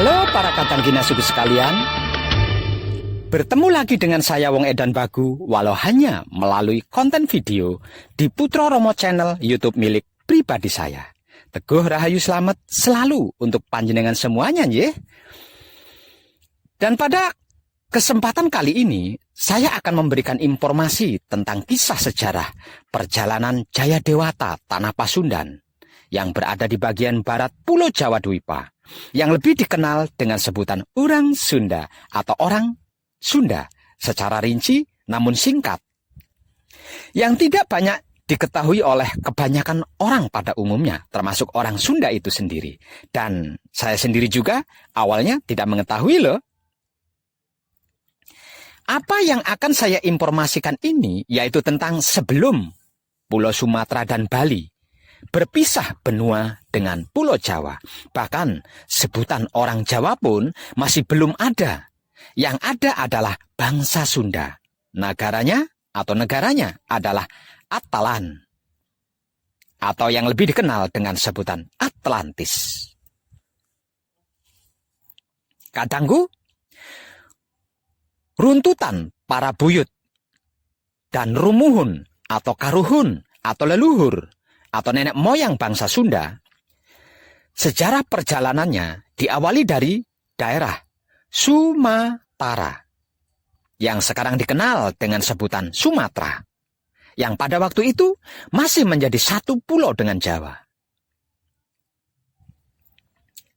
Halo para Katanggina suku sekalian. Bertemu lagi dengan saya Wong Edan Bagu, walau hanya melalui konten video di Putra Romo Channel YouTube milik pribadi saya. Teguh Rahayu Slamet selalu untuk panjenengan semuanya, nggih. Dan pada kesempatan kali ini, saya akan memberikan informasi tentang kisah sejarah perjalanan Jaya Dewata Tanah Pasundan yang berada di bagian barat Pulau Jawa Dwipa, yang lebih dikenal dengan sebutan orang Sunda atau orang Sunda secara rinci namun singkat, yang tidak banyak diketahui oleh kebanyakan orang pada umumnya, termasuk orang Sunda itu sendiri. Dan saya sendiri juga awalnya tidak mengetahui loh. Apa yang akan saya informasikan ini yaitu tentang sebelum Pulau Sumatera dan Bali berpisah benua dengan Pulau Jawa. Bahkan sebutan orang Jawa pun masih belum ada. Yang ada adalah bangsa Sunda. Negaranya adalah Atalan, atau yang lebih dikenal dengan sebutan Atlantis. Kadangku, runtutan para buyut dan rumuhun atau karuhun atau leluhur atau nenek moyang bangsa Sunda, sejarah perjalanannya diawali dari daerah Sumatera, yang sekarang dikenal dengan sebutan Sumatera, yang pada waktu itu masih menjadi satu pulau dengan Jawa.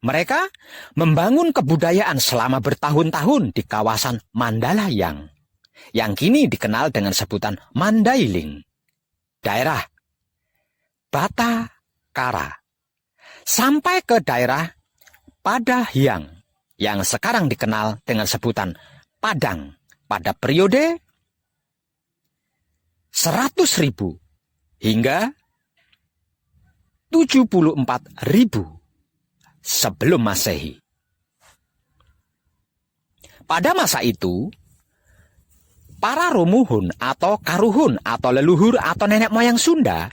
Mereka membangun kebudayaan selama bertahun-tahun di kawasan Mandalayang, yang kini dikenal dengan sebutan Mandailing, daerah Batakara, sampai ke daerah Padahyang, yang sekarang dikenal dengan sebutan Padang, pada periode 100.000 hingga 74.000 sebelum Masehi. Pada masa itu, para rumuhun atau karuhun atau leluhur atau nenek moyang Sunda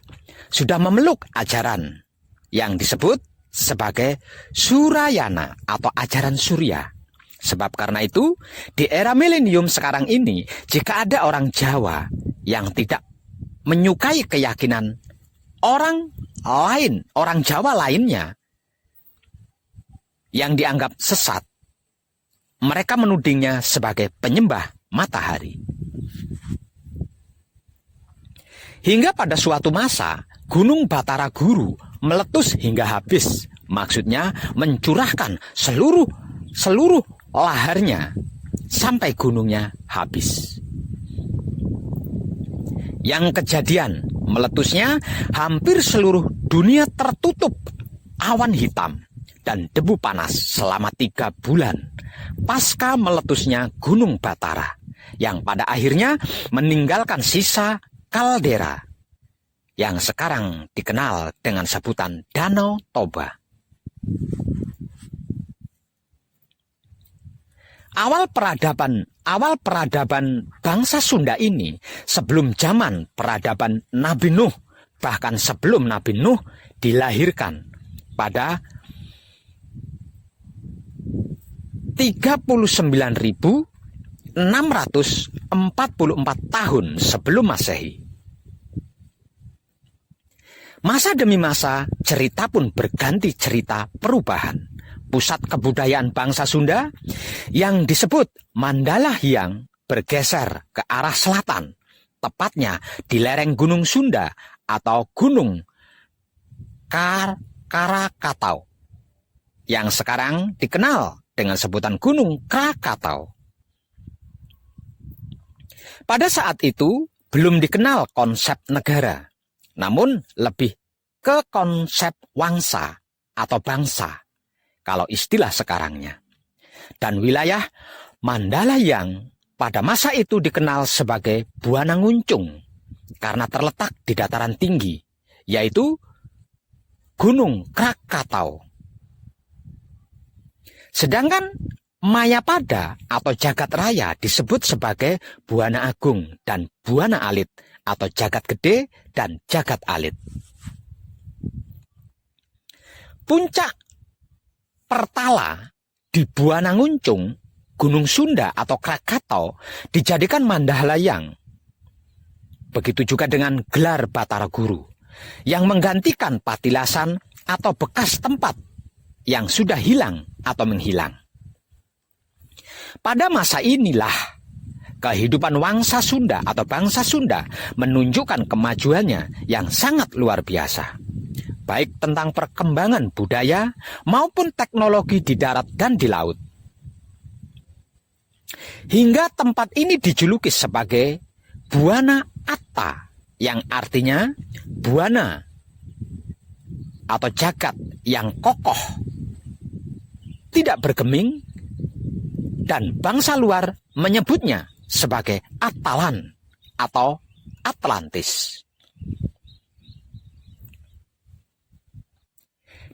sudah memeluk ajaran yang disebut sebagai Surayana atau ajaran Surya. Sebab karena itu, di era milenium sekarang ini, jika ada orang Jawa yang tidak menyukai keyakinan orang lain, orang Jawa lainnya, yang dianggap sesat, mereka menudingnya sebagai penyembah matahari. Hingga pada suatu masa, Gunung Batara Guru meletus hingga habis. Maksudnya mencurahkan seluruh laharnya sampai gunungnya habis. Yang kejadian meletusnya, hampir seluruh dunia tertutup awan hitam dan debu panas selama 3 bulan pasca meletusnya Gunung Batara, yang pada akhirnya meninggalkan sisa kaldera yang sekarang dikenal dengan sebutan Danau Toba. Awal peradaban bangsa Sunda ini sebelum zaman peradaban Nabi Nuh, bahkan sebelum Nabi Nuh dilahirkan pada 39.644 tahun sebelum Masehi. Masa demi masa, cerita pun berganti cerita perubahan. Pusat kebudayaan bangsa Sunda yang disebut Mandalahyang bergeser ke arah selatan, tepatnya di lereng Gunung Sunda atau Gunung Karakatau, yang sekarang dikenal dengan sebutan Gunung Krakatau. Pada saat itu belum dikenal konsep negara, namun lebih ke konsep wangsa atau bangsa, kalau istilah sekarangnya. Dan wilayah Mandalayang pada masa itu dikenal sebagai Buana Nguncung karena terletak di dataran tinggi, yaitu Gunung Krakatau. Sedangkan Mayapada atau Jagat Raya disebut sebagai Buana Agung dan Buana Alit atau Jagat Gede dan Jagat Alit. Puncak Pertala Di Buananguncung, Gunung Sunda atau Krakatau dijadikan Mandahalayang. Begitu juga dengan gelar Batara Guru yang menggantikan Patilasan atau bekas tempat yang sudah hilang atau menghilang. Pada masa inilah kehidupan Wangsa Sunda atau bangsa Sunda menunjukkan kemajuannya yang sangat luar biasa, baik tentang perkembangan budaya maupun teknologi di darat dan di laut. Hingga tempat ini dijuluki sebagai Buana Atta, yang artinya buana atau jagat yang kokoh, tidak bergeming, dan bangsa luar menyebutnya sebagai Atalan atau Atlantis.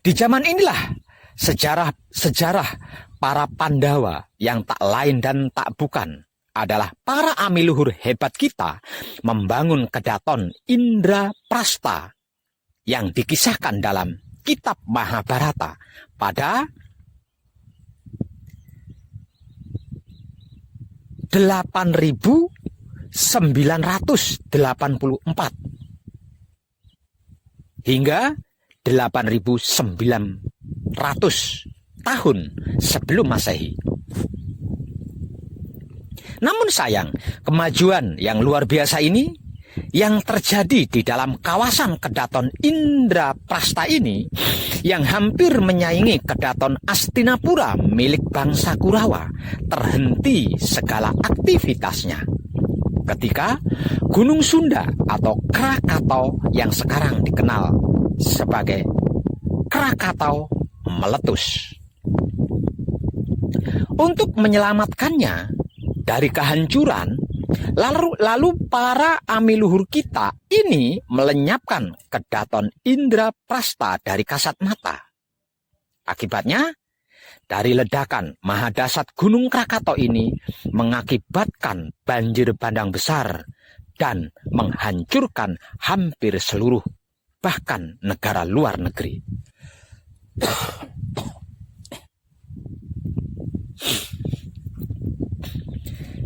Di zaman inilah sejarah para Pandawa yang tak lain dan tak bukan adalah para amiluhur hebat kita membangun Kedaton Indraprasta yang dikisahkan dalam kitab Mahabharata pada 8.984 hingga 8.900 tahun sebelum Masehi. Namun sayang, kemajuan yang luar biasa ini yang terjadi di dalam kawasan Kedaton Indraprasta ini yang hampir menyaingi Kedaton Astinapura milik bangsa Kurawa terhenti segala aktivitasnya ketika Gunung Sunda atau Krakatau yang sekarang dikenal sebagai Krakatau meletus. Untuk menyelamatkannya dari kehancuran, lalu para amiluhur kita ini melenyapkan Kedaton Indraprasta dari kasat mata. Akibatnya, dari ledakan mahadasat Gunung Krakatau ini mengakibatkan banjir bandang besar dan menghancurkan hampir seluruh bahkan negara luar negeri.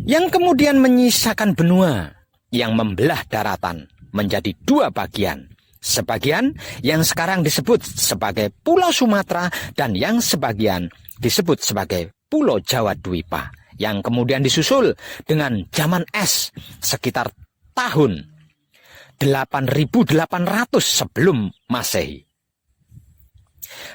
Yang kemudian menyisakan benua yang membelah daratan menjadi dua bagian. Sebagian yang sekarang disebut sebagai Pulau Sumatera dan yang sebagian disebut sebagai Pulau Jawa Dwipa, yang kemudian disusul dengan zaman es sekitar tahun 8.800 sebelum Masehi.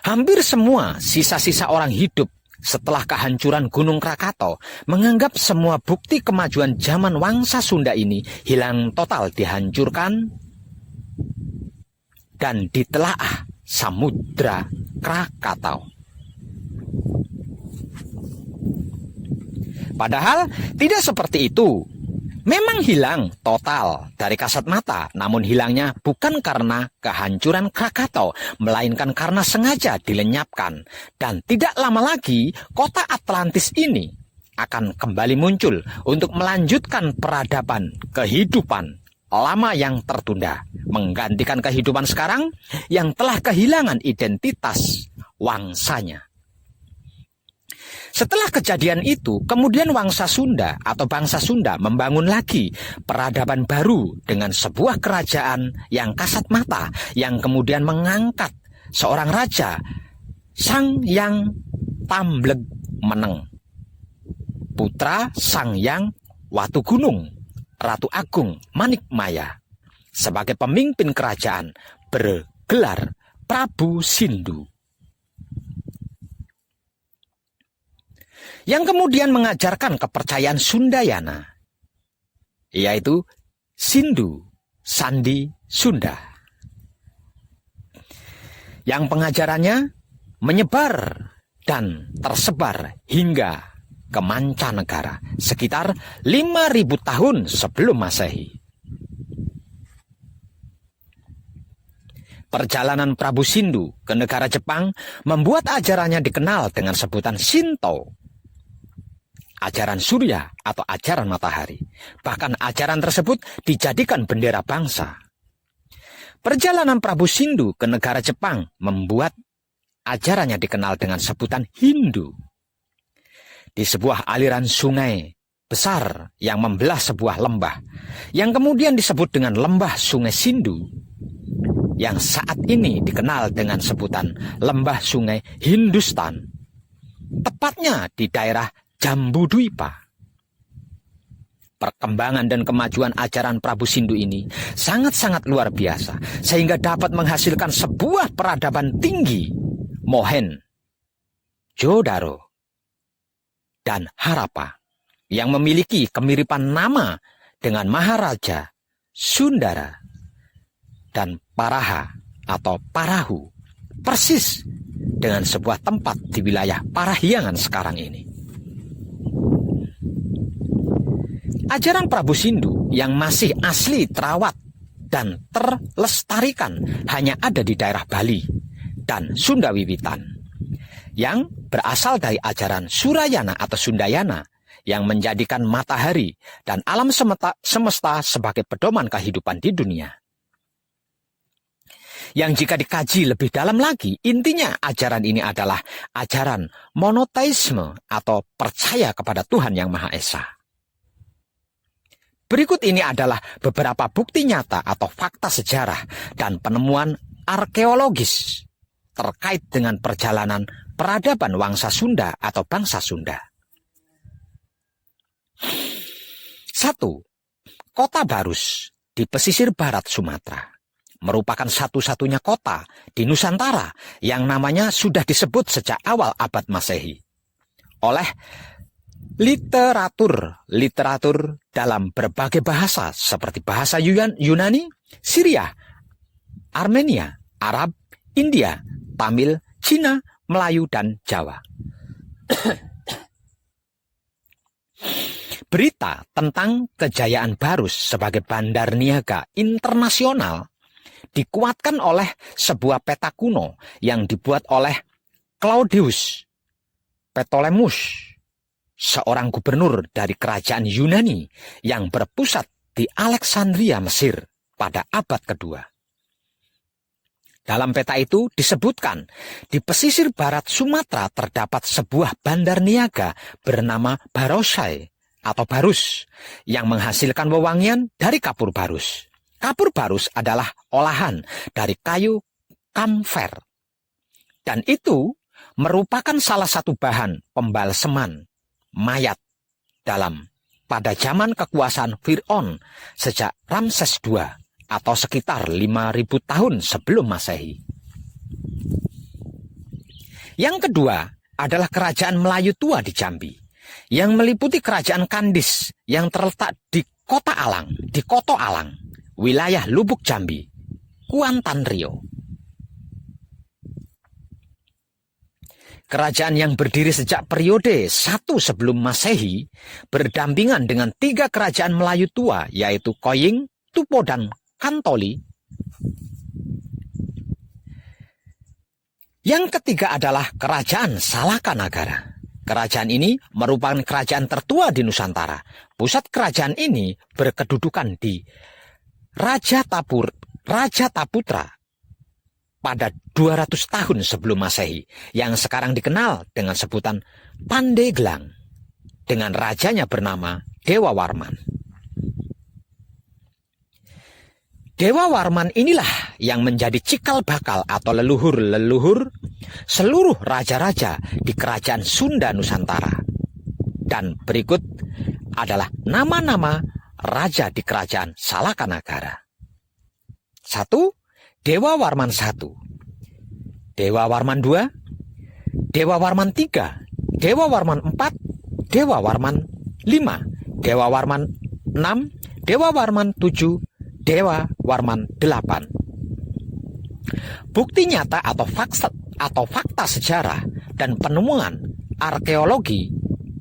Hampir semua sisa-sisa orang hidup setelah kehancuran Gunung Krakatau menganggap semua bukti kemajuan zaman Wangsa Sunda ini hilang total, dihancurkan dan ditelaah Samudra Krakatau. Padahal tidak seperti itu. Memang hilang total dari kasat mata, namun hilangnya bukan karena kehancuran Krakatau, melainkan karena sengaja dilenyapkan. Dan tidak lama lagi, kota Atlantis ini akan kembali muncul untuk melanjutkan peradaban kehidupan lama yang tertunda, menggantikan kehidupan sekarang yang telah kehilangan identitas wangsanya. Setelah kejadian itu, kemudian Wangsa Sunda atau bangsa Sunda membangun lagi peradaban baru dengan sebuah kerajaan yang kasat mata, yang kemudian mengangkat seorang raja, Sangyang Tambleg Meneng, putra Sangyang Watugunung, Ratu Agung Manikmaya, sebagai pemimpin kerajaan bergelar Prabu Sindu, yang kemudian mengajarkan kepercayaan Sundayana, yaitu Sindu Sandi Sunda, yang pengajarannya menyebar dan tersebar hingga ke mancanegara sekitar 5.000 tahun sebelum Masehi. Perjalanan Prabu Sindu ke negara Jepang membuat ajarannya dikenal dengan sebutan Shinto, ajaran surya atau ajaran matahari. Bahkan ajaran tersebut dijadikan bendera bangsa. Perjalanan Prabu Sindu ke negara Jepang membuat ajarannya dikenal dengan sebutan Hindu. di sebuah aliran sungai besar yang membelah sebuah lembah, yang kemudian disebut dengan lembah Sungai Sindu, yang saat ini dikenal dengan sebutan lembah Sungai Hindustan, tepatnya di daerah Jambudwipa. Perkembangan dan kemajuan ajaran Prabu Sindu ini sangat-sangat luar biasa, sehingga dapat menghasilkan sebuah peradaban tinggi, Mohenjo-daro dan Harappa, yang memiliki kemiripan nama dengan Maharaja Sundara dan Paraha atau Parahu, persis dengan sebuah tempat di wilayah Parahyangan sekarang ini. Ajaran Prabu Sindu yang masih asli terawat dan terlestarikan hanya ada di daerah Bali dan Sunda Wiwitan, yang berasal dari ajaran Surayana atau Sundayana, yang menjadikan matahari dan alam semesta sebagai pedoman kehidupan di dunia. Yang jika dikaji lebih dalam lagi, intinya ajaran ini adalah ajaran monoteisme atau percaya kepada Tuhan Yang Maha Esa. Berikut ini adalah beberapa bukti nyata atau fakta sejarah dan penemuan arkeologis terkait dengan perjalanan peradaban Wangsa Sunda atau bangsa Sunda. 1. Kota Barus di pesisir barat Sumatera merupakan satu-satunya kota di Nusantara yang namanya sudah disebut sejak awal abad Masehi oleh literatur dalam berbagai bahasa seperti bahasa Yunani, Syria, Armenia, Arab, India, Tamil, Cina, Melayu, dan Jawa. Berita tentang kejayaan Barus sebagai bandar niaga internasional dikuatkan oleh sebuah peta kuno yang dibuat oleh Claudius Ptolemus, seorang gubernur dari kerajaan Yunani yang berpusat di Alexandria, Mesir pada abad kedua. Dalam peta itu disebutkan di pesisir barat Sumatera terdapat sebuah bandar niaga bernama Barosai atau Barus yang menghasilkan wewangian dari kapur barus. Kapur barus adalah olahan dari kayu kamfer, dan itu merupakan salah satu bahan pembalseman mayat pada zaman kekuasaan Fir'aun sejak Ramses II atau sekitar 5.000 tahun sebelum Masehi. Yang kedua adalah kerajaan Melayu tua di Jambi, yang meliputi kerajaan Kandis yang terletak di Koto Alang, wilayah Lubuk Jambi, Kuantan Rio. Kerajaan yang berdiri sejak periode 1 sebelum Masehi berdampingan dengan 3 kerajaan Melayu tua, yaitu Koying, Tupo, dan Kantoli. Yang ketiga adalah kerajaan Salakanagara. Kerajaan ini merupakan kerajaan tertua di Nusantara. Pusat kerajaan ini berkedudukan di Raja Taputra pada 200 tahun sebelum Masehi, yang sekarang dikenal dengan sebutan Pandeglang, dengan rajanya bernama Dewa Warman. Dewa Warman inilah yang menjadi cikal bakal atau leluhur-leluhur seluruh raja-raja di kerajaan Sunda Nusantara. Dan berikut adalah nama-nama raja di kerajaan Salakanagara. 1. Dewa Warman I, Dewa Warman II, Dewa Warman III, Dewa Warman IV, Dewa Warman V, Dewa Warman VI, Dewa Warman VII, Dewa Warman VIII. Bukti nyata atau fakta sejarah dan penemuan arkeologi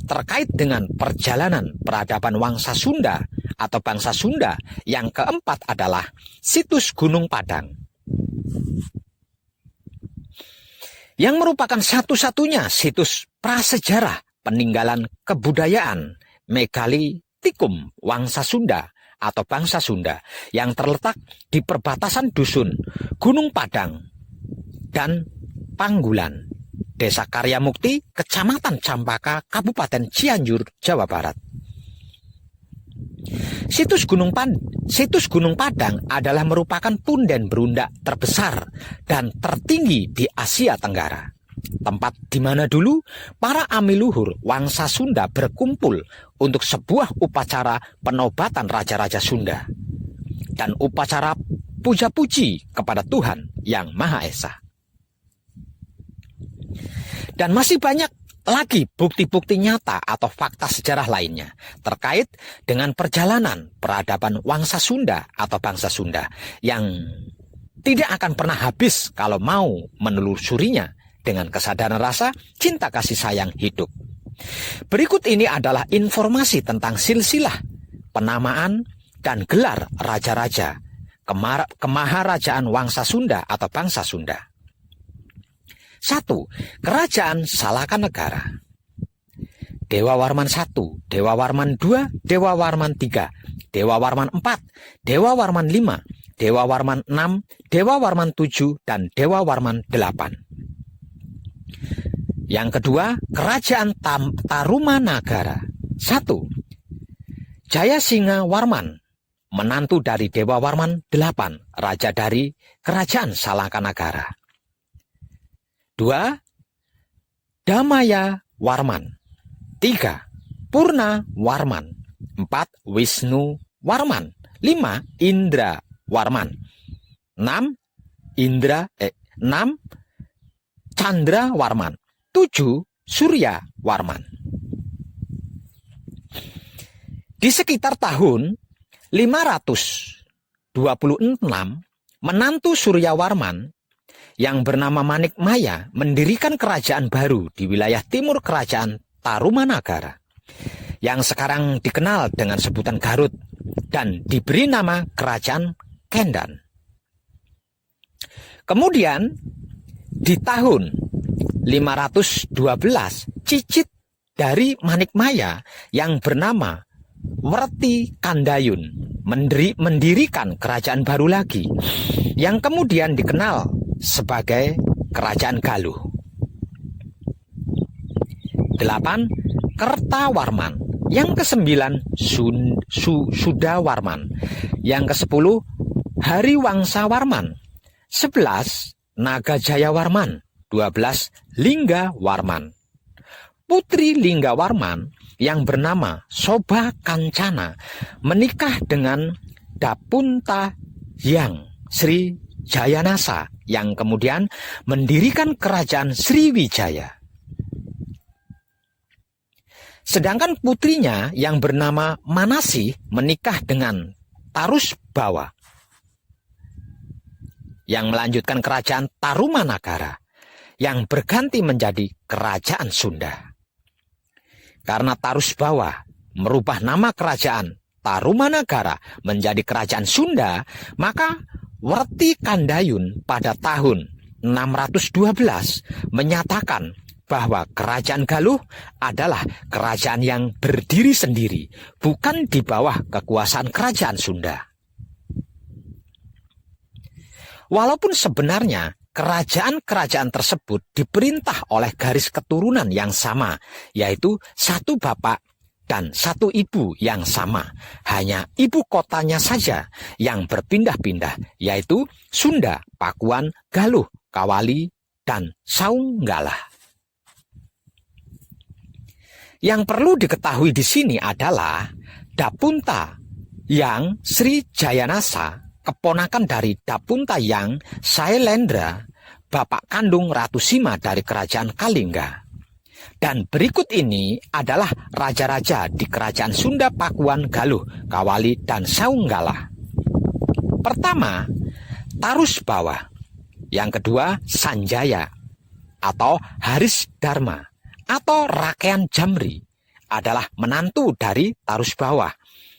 terkait dengan perjalanan peradaban Wangsa Sunda atau bangsa Sunda yang keempat adalah situs Gunung Padang, yang merupakan satu-satunya situs prasejarah peninggalan kebudayaan megalitikum Wangsa Sunda atau bangsa Sunda yang terletak di perbatasan dusun Gunung Padang dan Panggulan Desa Karyamukti, Kecamatan Campaka, Kabupaten Cianjur, Jawa Barat. Situs Gunung Padang adalah merupakan punden berundak terbesar dan tertinggi di Asia Tenggara. Tempat di mana dulu para amiluhur Wangsa Sunda berkumpul untuk sebuah upacara penobatan raja-raja Sunda dan upacara puja-puji kepada Tuhan Yang Maha Esa. Dan masih banyak lagi bukti-bukti nyata atau fakta sejarah lainnya terkait dengan perjalanan peradaban Wangsa Sunda atau bangsa Sunda yang tidak akan pernah habis kalau mau menelusurinya dengan kesadaran rasa cinta kasih sayang hidup. Berikut ini adalah informasi tentang silsilah penamaan dan gelar raja-raja kemaharajaan Wangsa Sunda atau bangsa Sunda. 1. Kerajaan Salakanegara. Dewa Warman I, Dewa Warman II, Dewa Warman III, Dewa Warman IV, Dewa Warman V, Dewa Warman VI, Dewa Warman VII, dan Dewa Warman VIII. Yang kedua, Kerajaan Tarumanagara. 1. Jayasingha Warman, menantu dari Dewa Warman VIII, raja dari Kerajaan Salakanegara. 2. Damaya Warman. 3. Purna Warman. 4. Wisnu Warman. 5. Indra Warman. 6. Chandra Warman. 7. Surya Warman. Di sekitar tahun 526, menantu Surya Warman yang bernama Manik Maya mendirikan kerajaan baru di wilayah timur kerajaan Tarumanagara yang sekarang dikenal dengan sebutan Garut dan diberi nama Kerajaan Kendan. Kemudian di tahun 512, cicit dari Manik Maya yang bernama Werti Kandayun mendirikan kerajaan baru lagi yang kemudian dikenal sebagai Kerajaan Galuh. 8. Kertawarman. Yang ke-9 Sudawarman. Yang ke-10 Hariwangsa Warman. 11 Nagajaya Warman. 12 Lingga Warman. Putri Lingga Warman yang bernama Soba Kancana menikah dengan Dapunta Hyang Sri Jayanasa yang kemudian mendirikan kerajaan Sriwijaya. Sedangkan putrinya yang bernama Manasih menikah dengan Tarusbawa yang melanjutkan kerajaan Tarumanagara yang berganti menjadi Kerajaan Sunda. Karena Tarusbawa merubah nama kerajaan Tarumanagara menjadi Kerajaan Sunda, maka Werti Kandayun pada tahun 612 menyatakan bahwa Kerajaan Galuh adalah kerajaan yang berdiri sendiri, bukan di bawah kekuasaan Kerajaan Sunda. Walaupun sebenarnya kerajaan-kerajaan tersebut diperintah oleh garis keturunan yang sama, yaitu satu bapak dan satu ibu yang sama, hanya ibu kotanya saja yang berpindah-pindah, yaitu Sunda, Pakuan, Galuh, Kawali, dan Saunggalah. Yang perlu diketahui di sini adalah Dapunta yang Sri Jayanasa, keponakan dari Dapunta yang Sailendra, bapak kandung Ratu Sima dari Kerajaan Kalingga. Dan berikut ini adalah raja-raja di Kerajaan Sunda, Pakuan, Galuh, Kawali, dan Saunggalah. Pertama, Tarusbawa. Yang kedua, Sanjaya atau Haris Dharma atau Rakean Jamri adalah menantu dari Tarusbawa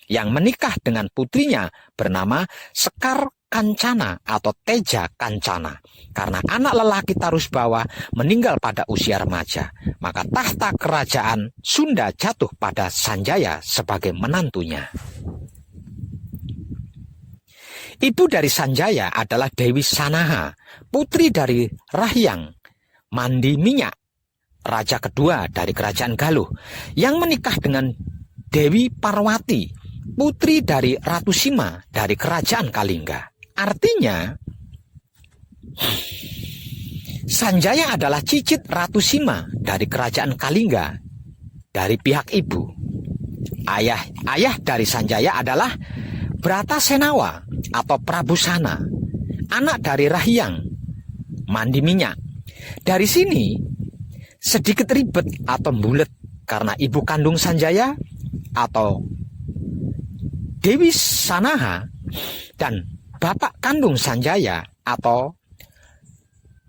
yang menikah dengan putrinya bernama Sekar Kancana atau Teja Kancana. Karena anak lelaki Tarusbawa meninggal pada usia remaja, maka tahta kerajaan Sunda jatuh pada Sanjaya sebagai menantunya. Ibu dari Sanjaya adalah Dewi Sanaha, putri dari Rahyang Mandi Minyak raja kedua dari kerajaan Galuh, yang menikah dengan Dewi Parwati, putri dari Ratu Sima dari kerajaan Kalingga. Artinya, Sanjaya adalah cicit Ratu Sima dari kerajaan Kalingga dari pihak ibu. Ayah dari Sanjaya adalah Bratasenawa atau Prabu Sana, anak dari Rahyang Mandi Minyak. Dari sini sedikit ribet atau bulet karena ibu kandung Sanjaya atau Dewi Sanaha dan bapak kandung Sanjaya atau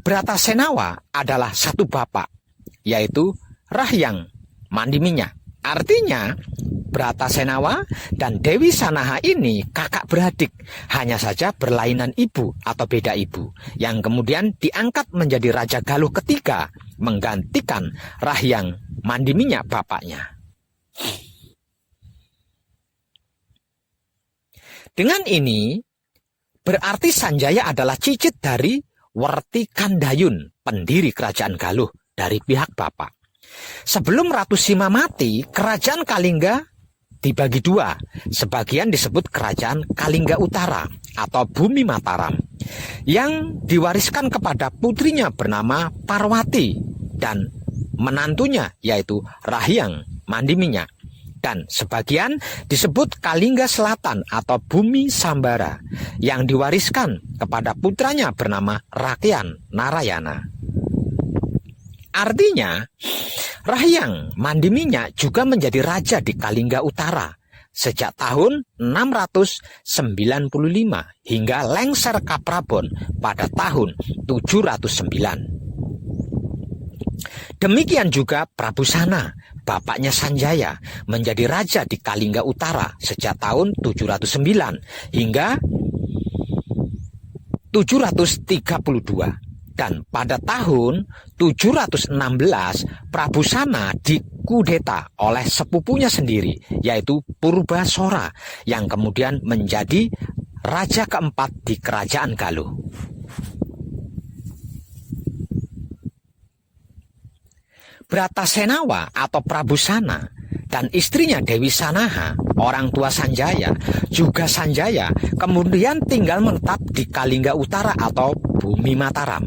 Bratasenawa adalah satu bapak, yaitu Rahyang Mandi Minyak. Artinya Bratasenawa dan Dewi Sanaha ini kakak beradik, hanya saja berlainan ibu atau beda ibu, yang kemudian diangkat menjadi Raja Galuh ketiga, menggantikan Rahyang Mandi Minyak bapaknya. Dengan ini, berarti Sanjaya adalah cicit dari Werti Kandayun, pendiri kerajaan Galuh dari pihak bapak. Sebelum Ratu Sima mati, kerajaan Kalingga dibagi dua. Sebagian disebut kerajaan Kalingga Utara atau Bumi Mataram, yang diwariskan kepada putrinya bernama Parwati dan menantunya yaitu Rahyang Mandi Minyak. Dan sebagian disebut Kalingga Selatan atau Bumi Sambara, yang diwariskan kepada putranya bernama Rakyan Narayana. Artinya, Rahyang Mandi Minyak juga menjadi raja di Kalingga Utara sejak tahun 695 hingga lengser Kaprabon pada tahun 709. Demikian juga Prabu Sana, bapaknya Sanjaya, menjadi raja di Kalingga Utara sejak tahun 709 hingga 732. Dan pada tahun 716, Prabu Sana dikudeta oleh sepupunya sendiri, yaitu Purbasora, yang kemudian menjadi raja keempat di kerajaan Galuh. Bratasenawa atau Prabu Sana dan istrinya Dewi Sanaha, orang tua Sanjaya, juga Sanjaya, kemudian tinggal menetap di Kalingga Utara atau Bumi Mataram.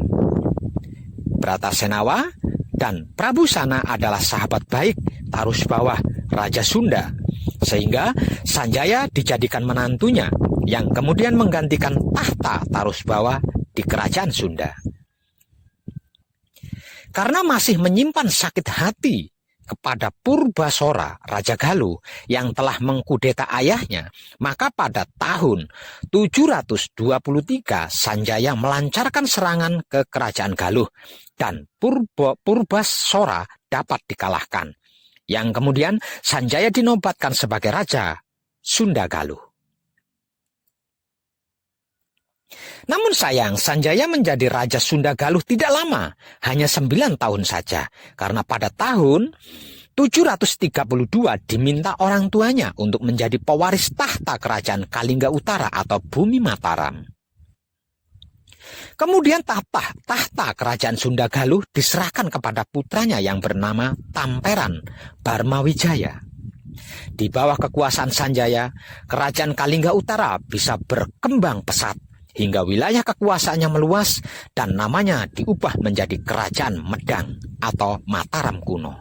Bratasenawa dan Prabu Sana adalah sahabat baik Tarus Bawah Raja Sunda, sehingga Sanjaya dijadikan menantunya yang kemudian menggantikan tahta Tarus Bawah di kerajaan Sunda. Karena masih menyimpan sakit hati kepada Purbasora, Raja Galuh, yang telah mengkudeta ayahnya, maka pada tahun 723 Sanjaya melancarkan serangan ke kerajaan Galuh dan Purbasora dapat dikalahkan, yang kemudian Sanjaya dinobatkan sebagai Raja Sunda Galuh. Namun sayang, Sanjaya menjadi Raja Sunda Galuh tidak lama, hanya 9 tahun saja, karena pada tahun 732 diminta orang tuanya untuk menjadi pewaris tahta kerajaan Kalingga Utara atau Bumi Mataram. Kemudian tahta kerajaan Sunda Galuh diserahkan kepada putranya yang bernama Tamperan Barmawijaya. Di bawah kekuasaan Sanjaya, kerajaan Kalingga Utara bisa berkembang pesat hingga wilayah kekuasaannya meluas dan namanya diubah menjadi Kerajaan Medang atau Mataram kuno.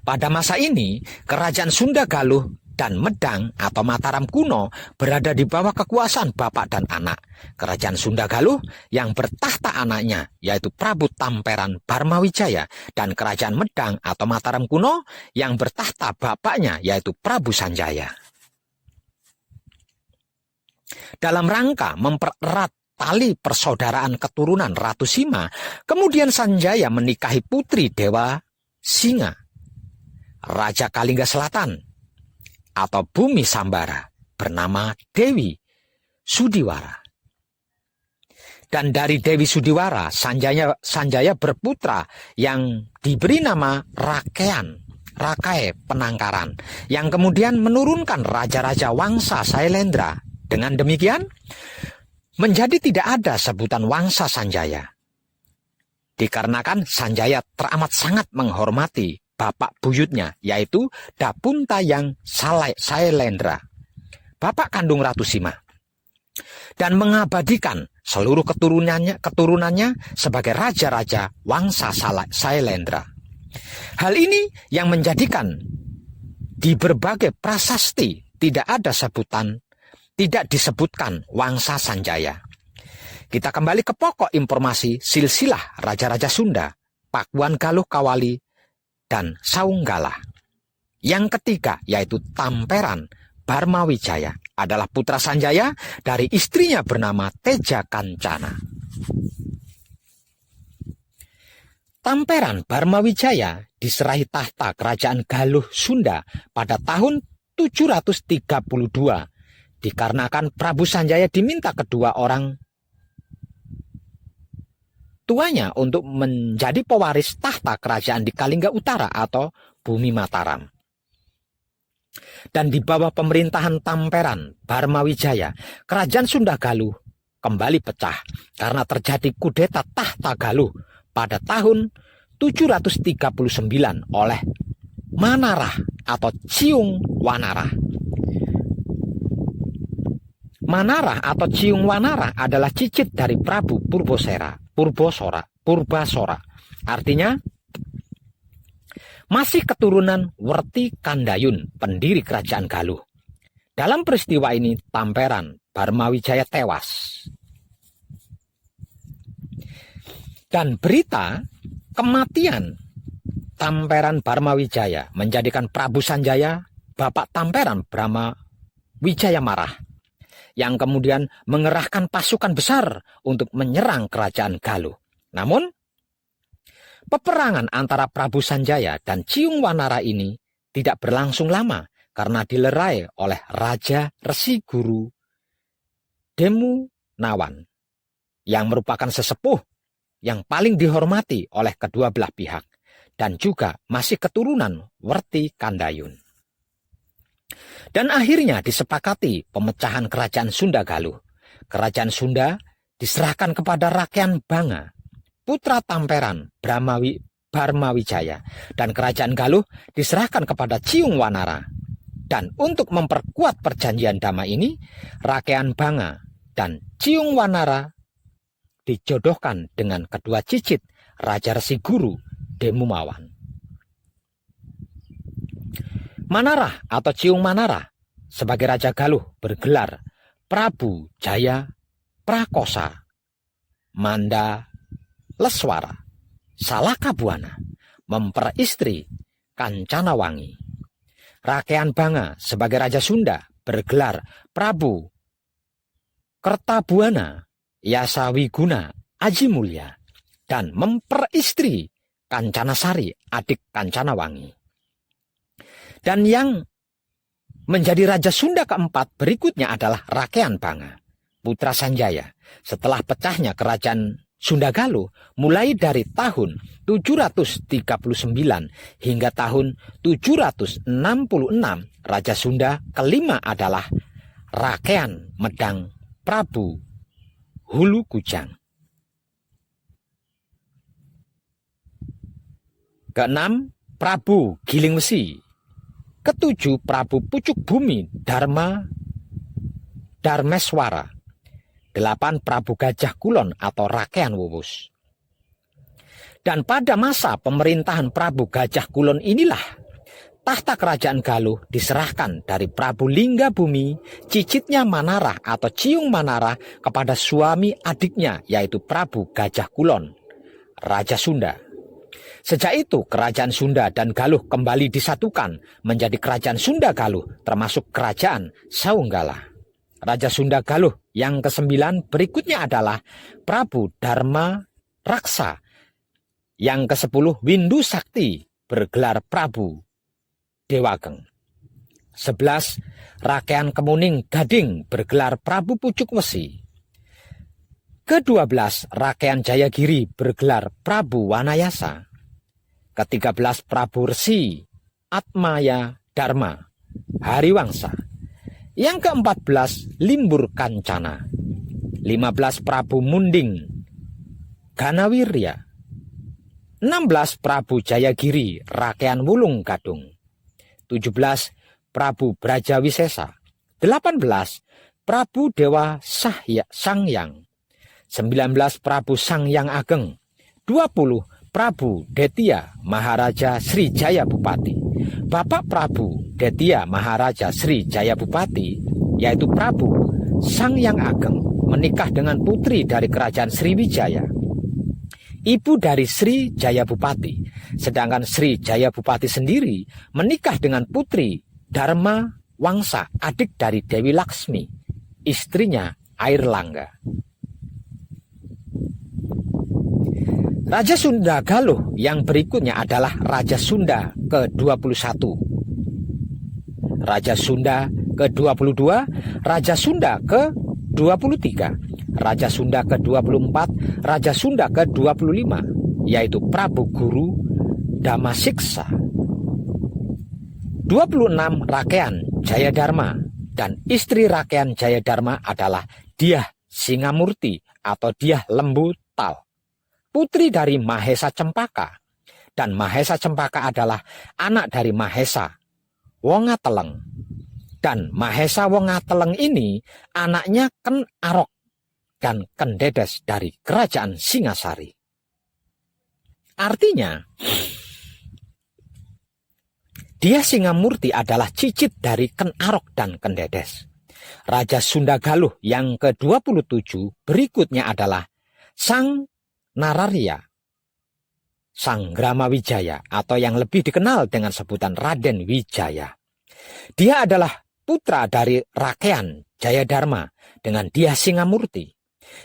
Pada masa ini, kerajaan Sunda Galuh dan Medang atau Mataram kuno berada di bawah kekuasaan bapak dan anak. Kerajaan Sunda Galuh yang bertahta anaknya yaitu Prabu Tamperan Barmawijaya, dan kerajaan Medang atau Mataram kuno yang bertahta bapaknya yaitu Prabu Sanjaya. Dalam rangka mempererat tali persaudaraan keturunan Ratu Sima, kemudian Sanjaya menikahi putri Dewa Singa, Raja Kalingga Selatan atau Bumi Sambara, bernama Dewi Sudiwara. Dan dari Dewi Sudiwara, Sanjaya berputra yang diberi nama Rakae Penangkaran, yang kemudian menurunkan raja-raja Wangsa Sailendra. Dengan demikian, menjadi tidak ada sebutan Wangsa Sanjaya. Dikarenakan Sanjaya teramat sangat menghormati bapak buyutnya, yaitu Dapuntayang Sailendra, bapak kandung Ratu Sima, dan mengabadikan seluruh keturunannya sebagai raja-raja Wangsa Sailendra. Hal ini yang menjadikan di berbagai prasasti tidak disebutkan Wangsa Sanjaya. Kita kembali ke pokok informasi silsilah Raja-Raja Sunda, Pakuan Galuh Kawali, dan Saunggala. Yang ketiga yaitu Tamperan Barmawijaya adalah putra Sanjaya dari istrinya bernama Teja Kancana. Tamperan Barmawijaya diserahi tahta kerajaan Galuh Sunda pada tahun 732 dikarenakan Prabu Sanjaya diminta kedua orang tuanya untuk menjadi pewaris tahta kerajaan di Kalingga Utara atau Bumi Mataram. Dan di bawah pemerintahan Tamperan Barmawijaya, kerajaan Sunda Galuh kembali pecah karena terjadi kudeta tahta Galuh pada tahun 739 oleh Manarah atau Ciung Wanara. Manarah atau Ciung Wanara adalah cicit dari Prabu Purbasora. Artinya masih keturunan Werti Kandayun, pendiri kerajaan Galuh. Dalam peristiwa ini Tamperan Barmawijaya tewas. Dan berita kematian Tamperan Barmawijaya menjadikan Prabu Sanjaya, bapak Tamperan Barmawijaya marah, yang kemudian mengerahkan pasukan besar untuk menyerang kerajaan Galuh. Namun, peperangan antara Prabu Sanjaya dan Ciung Wanara ini tidak berlangsung lama karena dilerai oleh Raja Resi Guru Demunawan yang merupakan sesepuh yang paling dihormati oleh kedua belah pihak dan juga masih keturunan Werti Kandayun. Dan akhirnya disepakati pemecahan kerajaan Sunda Galuh. Kerajaan Sunda diserahkan kepada Rakean Banga, putra Tamperan Barmawijaya, dan kerajaan Galuh diserahkan kepada Ciung Wanara. Dan untuk memperkuat perjanjian damai ini, Rakean Banga dan Ciung Wanara dijodohkan dengan kedua cicit Raja Resi Guru Demumawan. Manarah atau Ciung Manarah sebagai Raja Galuh bergelar Prabu Jaya Prakosa Manda Leswara Salakabuana, memperistri Kancanawangi. Rakean Banga sebagai Raja Sunda bergelar Prabu Kertabuana Yasawiguna Aji Mulya dan memperistri Kancanasari, adik Kancanawangi. Dan yang menjadi Raja Sunda keempat berikutnya adalah Rakean Banga, putra Sanjaya. Setelah pecahnya kerajaan Sunda Galuh mulai dari tahun 739 hingga tahun 766, Raja Sunda kelima adalah Rakean Medang Prabu Hulu Kujang. Keenam, Prabu Giling Wesi. Ketujuh, Prabu Pucuk Bumi Darmeswara. 8, Prabu Gajah Kulon atau Rakean Wuwus. Dan pada masa pemerintahan Prabu Gajah Kulon inilah tahta kerajaan Galuh diserahkan dari Prabu Lingga Bumi, cicitnya Manarah atau Ciung Manarah, kepada suami adiknya yaitu Prabu Gajah Kulon, Raja Sunda. Sejak itu kerajaan Sunda dan Galuh kembali disatukan menjadi kerajaan Sunda Galuh termasuk kerajaan Saunggala. Raja Sunda Galuh yang ke-9 berikutnya adalah Prabu Dharma Raksa. Yang ke-10 Windu Sakti bergelar Prabu Dewageng. 11, Rakean Kemuning Gading bergelar Prabu Pucuk Wesi. Ke-12, Rakean Jayagiri bergelar Prabu Wanayasa. Ke-13, Prabu Resi Atmaya Dharma Hariwangsa. Yang ke-14, Limbur Kancana. 15, Prabu Munding Ganawirya. 16 Prabu Jayagiri Rakean Wulung Gadung. 17 Prabu Brajawisesa. 18 Prabu Dewa Sangyang. 19 Prabu Sangyang Ageng. 20 Prabu Detya Maharaja Sri Jaya Bupati. Bapak Prabu Detya Maharaja Sri Jaya Bupati, yaitu Prabu Sangyang Ageng, menikah dengan putri dari kerajaan Sriwijaya, ibu dari Sri Jaya Bupati. Sedangkan Sri Jaya Bupati sendiri menikah dengan putri Dharma Wangsa, adik dari Dewi Laksmi, istrinya Airlangga. Raja Sunda Galuh yang berikutnya adalah Raja Sunda ke-21, Raja Sunda ke-22, Raja Sunda ke-23, Raja Sunda ke-24, Raja Sunda ke-25, yaitu Prabu Guru Damasiksa. 26 Rakean Jayadharma, dan istri Rakean Jayadharma adalah Dyah Singamurti atau Dyah Lembu Tal, putri dari Mahesa Cempaka. Dan Mahesa Cempaka adalah anak dari Mahesa Wongateleng. Dan Mahesa Wongateleng ini anaknya Ken Arok dan Ken Dedes dari kerajaan Singasari. Artinya, Dyah Singamurti adalah cicit dari Ken Arok dan Ken Dedes. Raja Sunda Galuh yang ke-27 berikutnya adalah Sang Nararya Sanggrama Wijaya, atau yang lebih dikenal dengan sebutan Raden Wijaya. Dia adalah putra dari Rakean Jayadharma dengan Dyah Singamurti,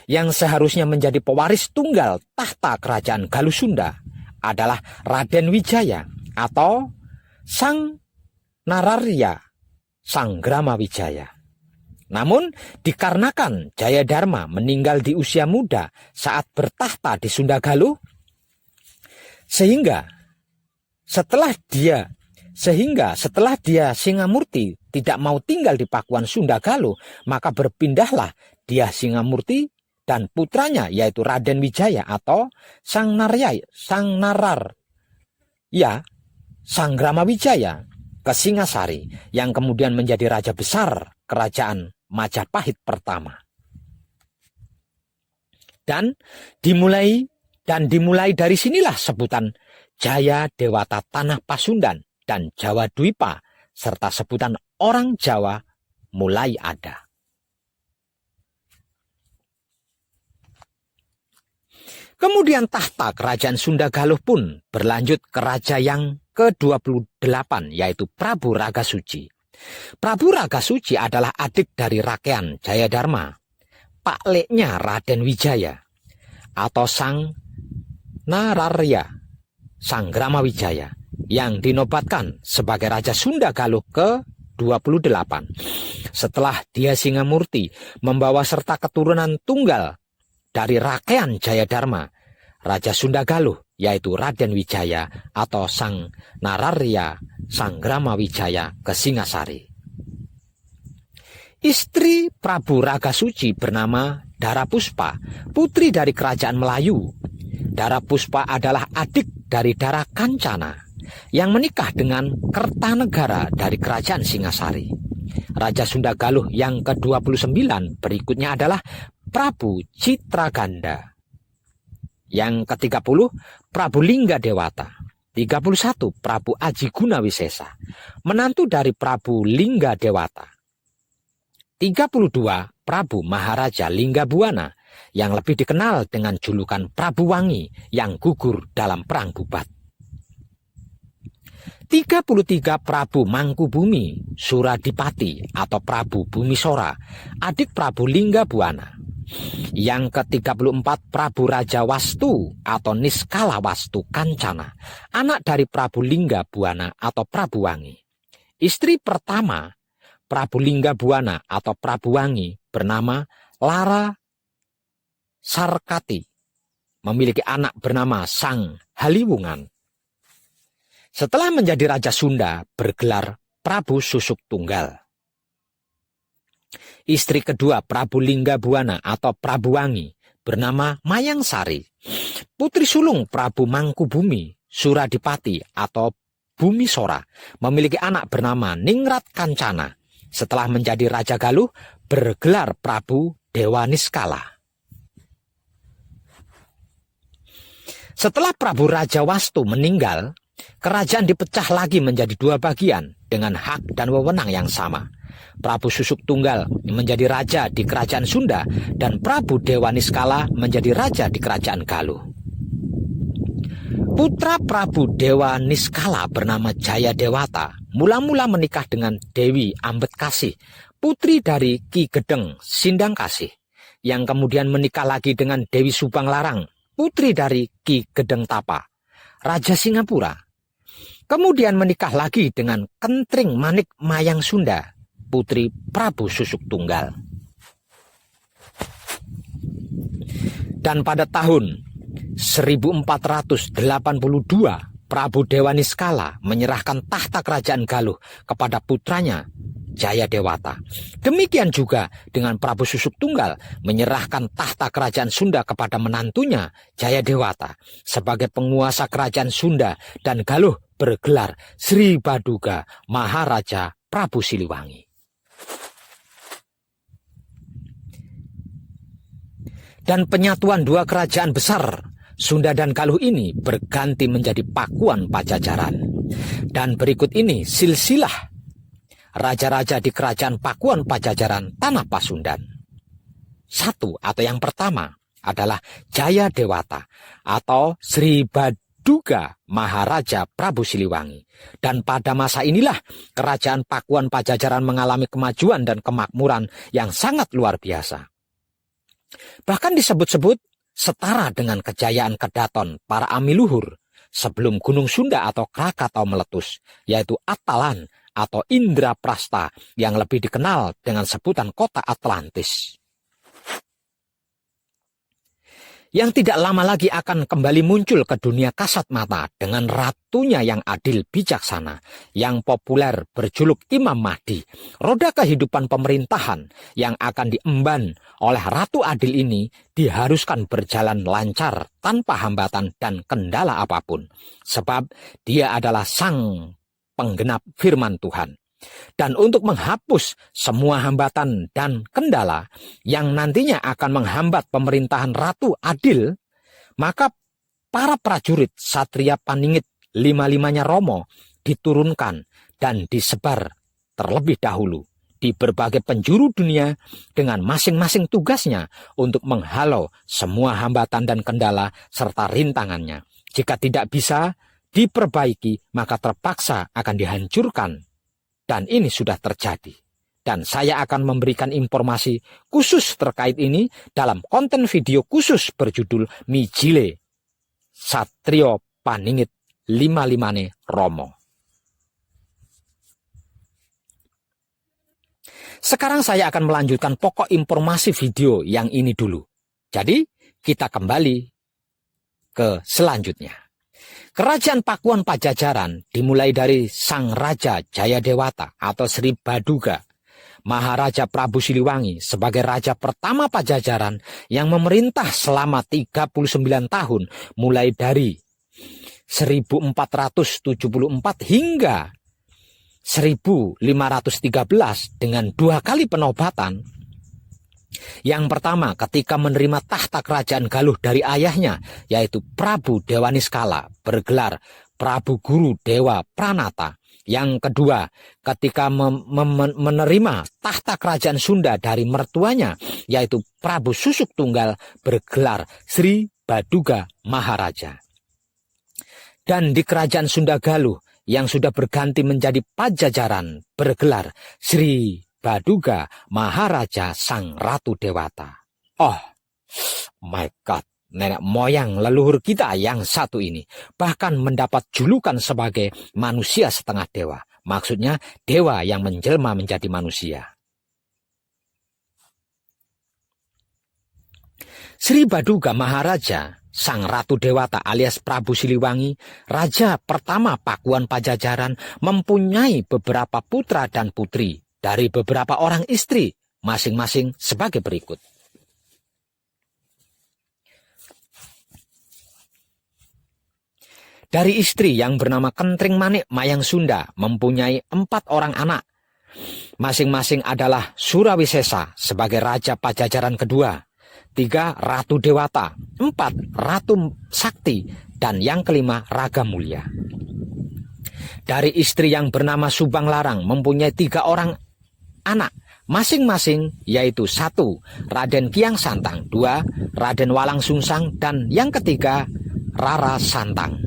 yang seharusnya menjadi pewaris tunggal tahta kerajaan Galuh Sunda adalah Raden Wijaya atau Sang Nararya Sanggrama Wijaya. Namun dikarenakan Jayadharma meninggal di usia muda saat bertahta di Sunda Galuh, sehingga setelah dia Singamurti tidak mau tinggal di Pakuan Sunda Galuh, maka berpindahlah Dyah Singamurti dan putranya yaitu Raden Wijaya atau Sang Nararya Sanggrama Wijaya ke Singasari, yang kemudian menjadi raja besar kerajaan Majapahit pertama. Dan dimulai dari sinilah sebutan Jaya Dewata Tanah Pasundan dan Jawa Dwipa serta sebutan orang Jawa mulai ada. Kemudian tahta kerajaan Sunda Galuh pun berlanjut ke raja yang ke-28, yaitu Prabu Ragasuci. Prabu Ragasuci adalah adik dari Rakean Jayadharma, pakleknya Raden Wijaya atau Sang Nararya Sanggrama Wijaya, yang dinobatkan sebagai Raja Sunda Galuh ke-28 setelah Dyah Singamurti membawa serta keturunan tunggal dari Rakean Jayadharma, Raja Sunda Galuh, yaitu Raden Wijaya atau Sang Nararya Sanggrama Wijaya ke Singasari. Istri Prabu Ragasuci bernama Dara Puspa, putri dari kerajaan Melayu. Dara Puspa adalah adik dari Dara Kancana yang menikah dengan Kertanegara dari kerajaan Singasari. Raja Sunda Galuh yang ke-29 berikutnya adalah Prabu Citraganda. Yang ke-30 Prabu Lingga Dewata. 31 Prabu Aji Gunawisesa, menantu dari Prabu Lingga Dewata. 32 Prabu Maharaja Lingga Buana, yang lebih dikenal dengan julukan Prabu Wangi yang gugur dalam Perang Bubat. 33 Prabu Mangkubumi Suradipati atau Prabu Bumisora, adik Prabu Lingga Buana. Yang ke-34 Prabu Raja Wastu atau Niskala Wastu Kancana, anak dari Prabu Lingga Buana atau Prabu Wangi. Istri pertama Prabu Lingga Buana atau Prabu Wangi bernama Lara Sarkati, memiliki anak bernama Sang Haliwungan. Setelah menjadi Raja Sunda, bergelar Prabu Susuk Tunggal. Istri kedua Prabu Lingga Buana atau Prabu Wangi bernama Mayang Sari. Putri sulung Prabu Mangkubumi Suradipati atau Bumi Sora memiliki anak bernama Ningrat Kancana. Setelah menjadi Raja Galuh, bergelar Prabu Dewa Niskala. Setelah Prabu Raja Wastu meninggal, kerajaan dipecah lagi menjadi dua bagian dengan hak dan wewenang yang sama. Prabu Susuk Tunggal menjadi raja di kerajaan Sunda dan Prabu Dewa Niskala menjadi raja di kerajaan Galuh. Putra Prabu Dewa Niskala bernama Jaya Dewata mula-mula menikah dengan Dewi Ambetkasih, putri dari Ki Gedeng Sindangkasih, yang kemudian menikah lagi dengan Dewi Subang Larang, putri dari Ki Gedeng Tapa, Raja Singapura. Kemudian menikah lagi dengan Kentring Manik Mayang Sunda, putri Prabu Susuk Tunggal. Dan pada tahun 1482, Prabu Dewa Niskala menyerahkan tahta kerajaan Galuh kepada putranya Jaya Dewata. Demikian juga dengan Prabu Susuk Tunggal menyerahkan tahta kerajaan Sunda kepada menantunya Jaya Dewata sebagai penguasa kerajaan Sunda, dan Galuh bergelar Sri Baduga Maharaja Prabu Siliwangi. Dan penyatuan dua kerajaan besar Sunda dan Galuh ini berganti menjadi Pakuan Pajajaran. Dan berikut ini silsilah raja-raja di kerajaan Pakuan Pajajaran Tanah Pasundan. Satu atau yang pertama adalah Jaya Dewata atau Sri Baduga Maharaja Prabu Siliwangi. Dan pada masa inilah kerajaan Pakuan Pajajaran mengalami kemajuan dan kemakmuran yang sangat luar biasa. Bahkan disebut-sebut setara dengan kejayaan Kedaton para Amiluhur sebelum Gunung Sunda atau Krakatau meletus, yaitu Atalan atau Indraprasta yang lebih dikenal dengan sebutan kota Atlantis. Yang tidak lama lagi akan kembali muncul ke dunia kasat mata dengan ratunya yang adil bijaksana, yang populer berjuluk Imam Mahdi. Roda kehidupan pemerintahan yang akan diemban oleh Ratu Adil ini diharuskan berjalan lancar tanpa hambatan dan kendala apapun. Sebab dia adalah sang penggenap firman Tuhan. Dan untuk menghapus semua hambatan dan kendala yang nantinya akan menghambat pemerintahan Ratu Adil, maka para prajurit Satria Paningit lima-limanya Romo diturunkan dan disebar terlebih dahulu di berbagai penjuru dunia dengan masing-masing tugasnya untuk menghalau semua hambatan dan kendala serta rintangannya. Jika tidak bisa diperbaiki, maka terpaksa akan dihancurkan. Dan ini sudah terjadi. Dan saya akan memberikan informasi khusus terkait ini dalam konten video khusus berjudul Mijile Satrio Paningit lima-limane Romo. Sekarang saya akan melanjutkan pokok informasi video yang ini dulu. Jadi kita kembali ke selanjutnya. Kerajaan Pakuan Pajajaran dimulai dari Sang Raja Jaya Dewata atau Sri Baduga Maharaja Prabu Siliwangi sebagai raja pertama Pajajaran yang memerintah selama 39 tahun mulai dari 1474 hingga 1513 dengan 2 kali penobatan. Yang pertama ketika menerima tahta kerajaan Galuh dari ayahnya, yaitu Prabu Dewa Niskala bergelar Prabu Guru Dewa Pranata. Yang kedua ketika menerima tahta kerajaan Sunda dari mertuanya, yaitu Prabu Susuk Tunggal bergelar Sri Baduga Maharaja. Dan di kerajaan Sunda Galuh yang sudah berganti menjadi Pajajaran bergelar Sri Baduga Maharaja Sang Ratu Dewata. Oh my God, nenek moyang leluhur kita yang satu ini bahkan mendapat julukan sebagai manusia setengah dewa. Maksudnya dewa yang menjelma menjadi manusia. Sri Baduga Maharaja Sang Ratu Dewata alias Prabu Siliwangi, raja pertama Pakuan Pajajaran, mempunyai beberapa putra dan putri dari beberapa orang istri, masing-masing sebagai berikut. Dari istri yang bernama Kentring Manik Mayang Sunda mempunyai 4 orang anak. Masing-masing adalah Surawisesa sebagai Raja Pajajaran kedua, 3 Ratu Dewata, 4 Ratu Sakti, dan yang kelima Raga Mulia. Dari istri yang bernama Subang Larang mempunyai 3 orang anak, masing-masing yaitu 1 Raden Kiang Santang, 2 Raden Walang Sungsang, dan yang ketiga Rara Santang.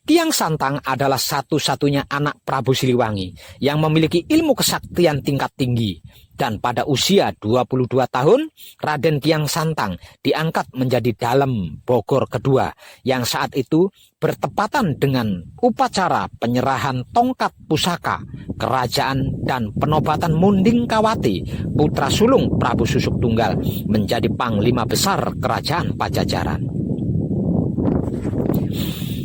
Kiang Santang adalah satu-satunya anak Prabu Siliwangi yang memiliki ilmu kesaktian tingkat tinggi, dan pada usia 22 tahun Raden Kiang Santang diangkat menjadi Dalem Bogor kedua yang saat itu bertepatan dengan upacara penyerahan tongkat pusaka kerajaan dan penobatan Munding Kawati, putra sulung Prabu Susuk Tunggal, menjadi panglima besar kerajaan Pajajaran.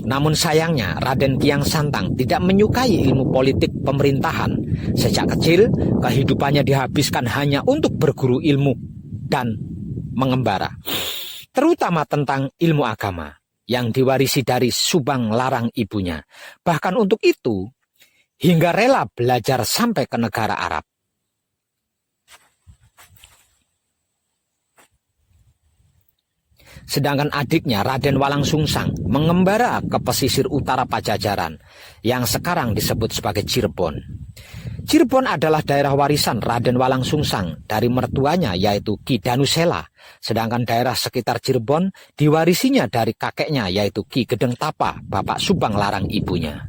Namun sayangnya Raden Kiang Santang tidak menyukai ilmu politik pemerintahan. Sejak kecil kehidupannya dihabiskan hanya untuk berguru ilmu dan mengembara, terutama tentang ilmu agama yang diwarisi dari Subang Larang ibunya. Bahkan untuk itu hingga rela belajar sampai ke negara Arab. Sedangkan adiknya Raden Walang Sungsang mengembara ke pesisir utara Pajajaran yang sekarang disebut sebagai Cirebon. Cirebon adalah daerah warisan Raden Walang Sungsang dari mertuanya yaitu Ki Danusela, sedangkan daerah sekitar Cirebon diwarisinya dari kakeknya yaitu Ki Gedeng Tapa, bapak Subang Larang ibunya.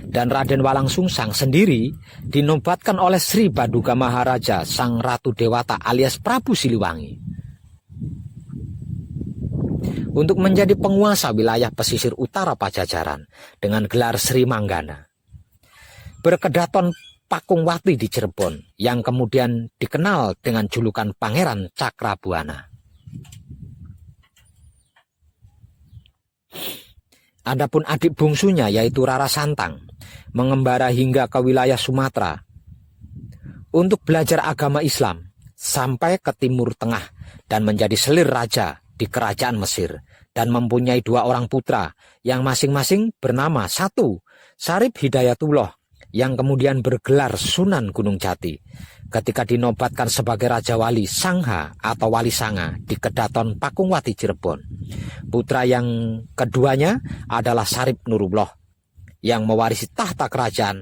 Dan Raden Walang Sungsang sendiri dinobatkan oleh Sri Baduga Maharaja Sang Ratu Dewata alias Prabu Siliwangi untuk menjadi penguasa wilayah pesisir utara Pajajaran dengan gelar Sri Manggana. Berkedaton Pakungwati di Cirebon yang kemudian dikenal dengan julukan Pangeran Cakrabuana. Adapun adik bungsunya yaitu Rara Santang mengembara hingga ke wilayah Sumatera untuk belajar agama Islam sampai ke Timur Tengah dan menjadi selir raja di kerajaan Mesir dan mempunyai 2 orang putra yang masing-masing bernama 1 Sarip Hidayatullah yang kemudian bergelar Sunan Gunung Jati ketika dinobatkan sebagai Raja Wali Sangha atau Wali Sanga di Kedaton Pakungwati Cirebon. Putra yang keduanya adalah Sarip Nurullah yang mewarisi tahta kerajaan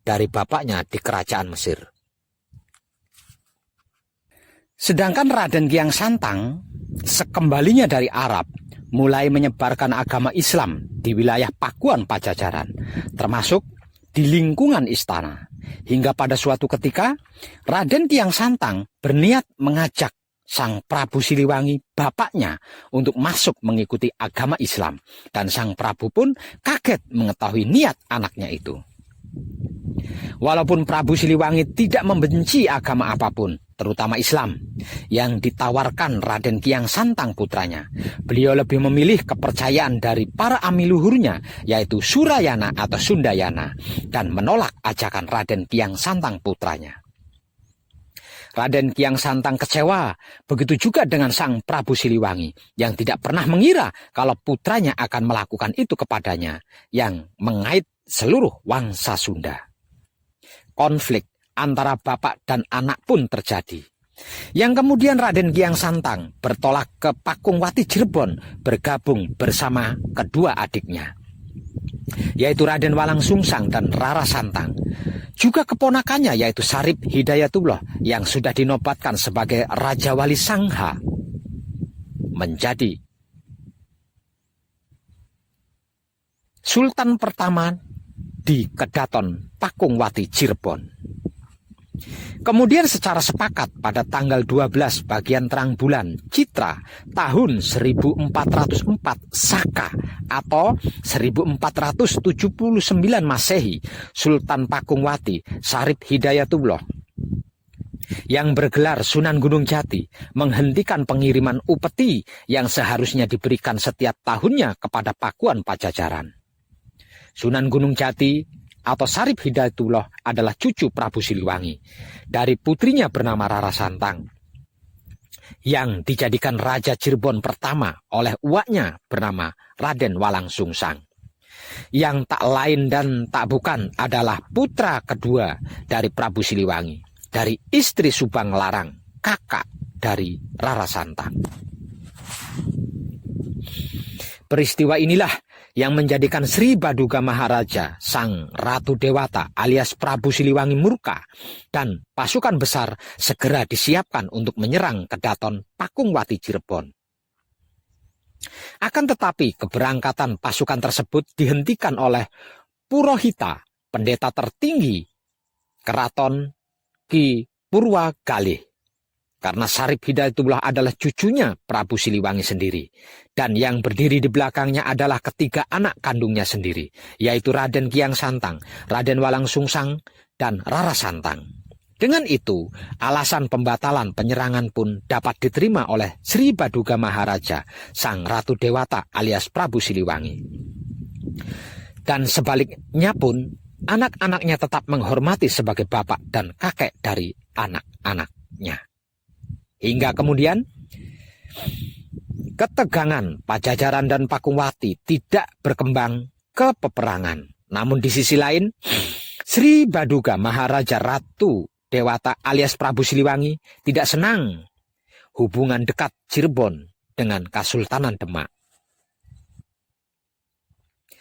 dari bapaknya di kerajaan Mesir. Sedangkan Raden Kiang Santang sekembalinya dari Arab mulai menyebarkan agama Islam di wilayah Pakuan Pajajaran, termasuk di lingkungan istana. Hingga pada suatu ketika Raden Kiang Santang berniat mengajak Sang Prabu Siliwangi bapaknya untuk masuk mengikuti agama Islam, dan Sang Prabu pun kaget mengetahui niat anaknya itu. Walaupun Prabu Siliwangi tidak membenci agama apapun, terutama Islam, yang ditawarkan Raden Kiang Santang putranya, beliau lebih memilih kepercayaan dari para amiluhurnya, yaitu Surayana atau Sundayana, dan menolak ajakan Raden Kiang Santang putranya. Raden Kiang Santang kecewa, begitu juga dengan Sang Prabu Siliwangi, yang tidak pernah mengira kalau putranya akan melakukan itu kepadanya, yang mengait seluruh wangsa Sunda. Konflik antara bapak dan anak pun terjadi. Yang kemudian Raden Kiang Santang bertolak ke Pakungwati Cirebon bergabung bersama kedua adiknya, yaitu Raden Walang Sungsang dan Rara Santang. Juga keponakannya yaitu Sarip Hidayatullah yang sudah dinobatkan sebagai Raja Wali Sangha menjadi Sultan pertama di Kedaton Pakungwati Cirebon. Kemudian secara sepakat pada tanggal 12 bagian terang bulan Citra tahun 1404 Saka atau 1479 Masehi, Sultan Pakungwati Sarip Hidayatullah yang bergelar Sunan Gunung Jati menghentikan pengiriman upeti yang seharusnya diberikan setiap tahunnya kepada Pakuan Pajajaran. Sunan Gunung Jati atau Sarip Hidayatullah adalah cucu Prabu Siliwangi dari putrinya bernama Rara Santang. yang dijadikan Raja Cirebon pertama oleh uaknya bernama Raden Walang Sungsang. Yang tak lain dan tak bukan adalah putra kedua dari Prabu Siliwangi, dari istri Subang Larang, kakak dari Rara Santang. Peristiwa inilah yang menjadikan Sri Baduga Maharaja, sang Ratu Dewata alias Prabu Siliwangi murka, dan pasukan besar segera disiapkan untuk menyerang Kedaton Pakungwati Cirebon. Akan tetapi keberangkatan pasukan tersebut dihentikan oleh Purohita, pendeta tertinggi Keraton Ki Purwa Galih. Karena Sarip Hidayatullah adalah cucunya Prabu Siliwangi sendiri. Dan yang berdiri di belakangnya adalah ketiga anak kandungnya sendiri, yaitu Raden Kiang Santang, Raden Walang Sungsang, dan Rara Santang. Dengan itu, alasan pembatalan penyerangan pun dapat diterima oleh Sri Baduga Maharaja, sang Ratu Dewata alias Prabu Siliwangi. Dan sebaliknya pun, anak-anaknya tetap menghormati sebagai bapak dan kakek dari anak-anaknya. Hingga kemudian ketegangan Pajajaran dan Pakungwati tidak berkembang ke peperangan. Namun di sisi lain, Sri Baduga Maharaja Ratu Dewata alias Prabu Siliwangi tidak senang hubungan dekat Cirebon dengan Kasultanan Demak.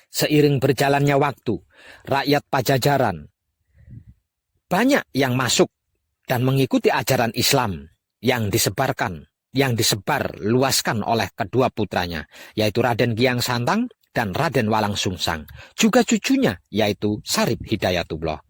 Seiring berjalannya waktu, rakyat Pajajaran banyak yang masuk dan mengikuti ajaran Islam yang disebar luaskan oleh kedua putranya, yaitu Raden Kiang Santang dan Raden Walang Sungsang, juga cucunya yaitu Sarip Hidayatullah.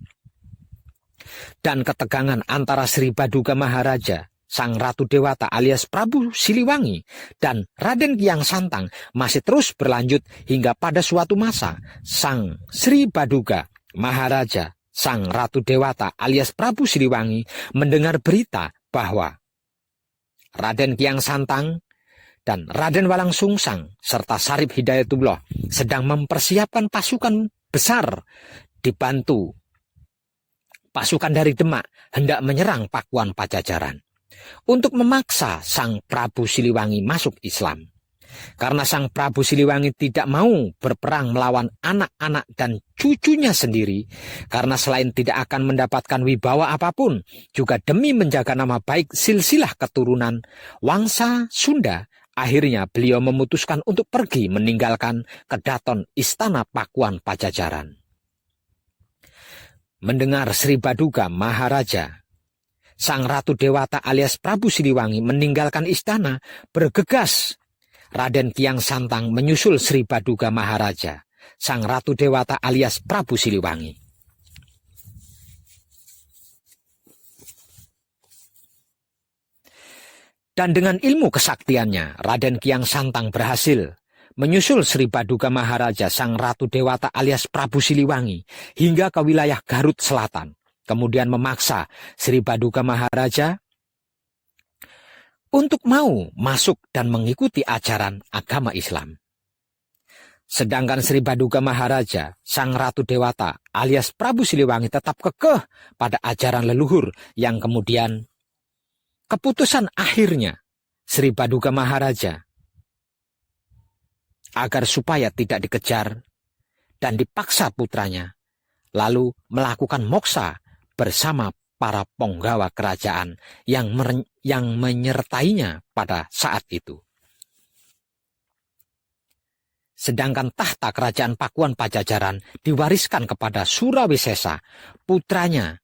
Dan ketegangan antara Sri Baduga Maharaja, sang Ratu Dewata alias Prabu Siliwangi, dan Raden Kiang Santang masih terus berlanjut hingga pada suatu masa sang Sri Baduga Maharaja, sang Ratu Dewata alias Prabu Siliwangi mendengar berita bahwa Raden Kiang Santang dan Raden Walang Sungsang serta Sarip Hidayatullah sedang mempersiapkan pasukan besar dibantu pasukan dari Demak hendak menyerang Pakuan Pajajaran untuk memaksa sang Prabu Siliwangi masuk Islam. Karena sang Prabu Siliwangi tidak mau berperang melawan anak-anak dan cucunya sendiri, karena selain tidak akan mendapatkan wibawa apapun, juga demi menjaga nama baik silsilah keturunan Wangsa Sunda, akhirnya beliau memutuskan untuk pergi meninggalkan Kedaton Istana Pakuan Pajajaran. Mendengar Sri Baduga Maharaja, sang Ratu Dewata alias Prabu Siliwangi meninggalkan istana, bergegas Raden Kiang Santang menyusul Sri Baduga Maharaja, sang Ratu Dewata alias Prabu Siliwangi. Dan dengan ilmu kesaktiannya, Raden Kiang Santang berhasil menyusul Sri Baduga Maharaja, sang Ratu Dewata alias Prabu Siliwangi, hingga ke wilayah Garut Selatan. Kemudian memaksa Sri Baduga Maharaja untuk mau masuk dan mengikuti ajaran agama Islam. Sedangkan Sri Baduga Maharaja, sang Ratu Dewata alias Prabu Siliwangi tetap kekeh pada ajaran leluhur yang kemudian keputusan akhirnya Sri Baduga Maharaja agar supaya tidak dikejar dan dipaksa putranya lalu melakukan moksa bersama para penggawa kerajaan yang menyertainya pada saat itu. Sedangkan tahta kerajaan Pakuan Pajajaran diwariskan kepada Surawisesa, putranya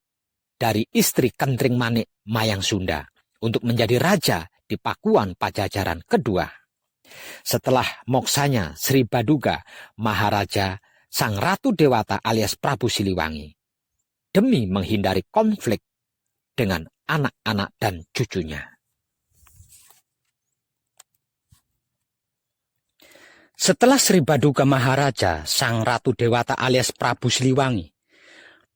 dari istri Kentring Manik Mayang Sunda, untuk menjadi raja di Pakuan Pajajaran kedua. Setelah moksanya Sri Baduga Maharaja, sang Ratu Dewata alias Prabu Siliwangi, demi menghindari konflik dengan anak-anak dan cucunya. Setelah Sri Baduga Maharaja, sang Ratu Dewata alias Prabu Siliwangi,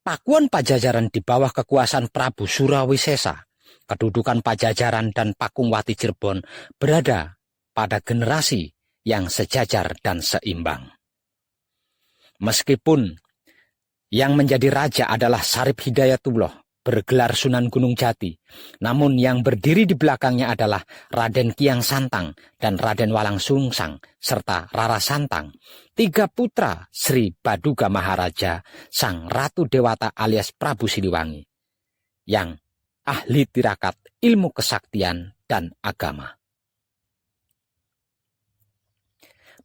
Pakuan Pajajaran di bawah kekuasaan Prabu Surawisesa, kedudukan Pajajaran dan Pakungwati Cirebon berada pada generasi yang sejajar dan seimbang. Meskipun yang menjadi raja adalah Sarip Hidayatullah, bergelar Sunan Gunung Jati, namun yang berdiri di belakangnya adalah Raden Kiang Santang dan Raden Walang Sungsang serta Rara Santang, 3 putra Sri Baduga Maharaja, Sang Ratu Dewata alias Prabu Siliwangi, yang ahli tirakat, ilmu kesaktian, dan agama.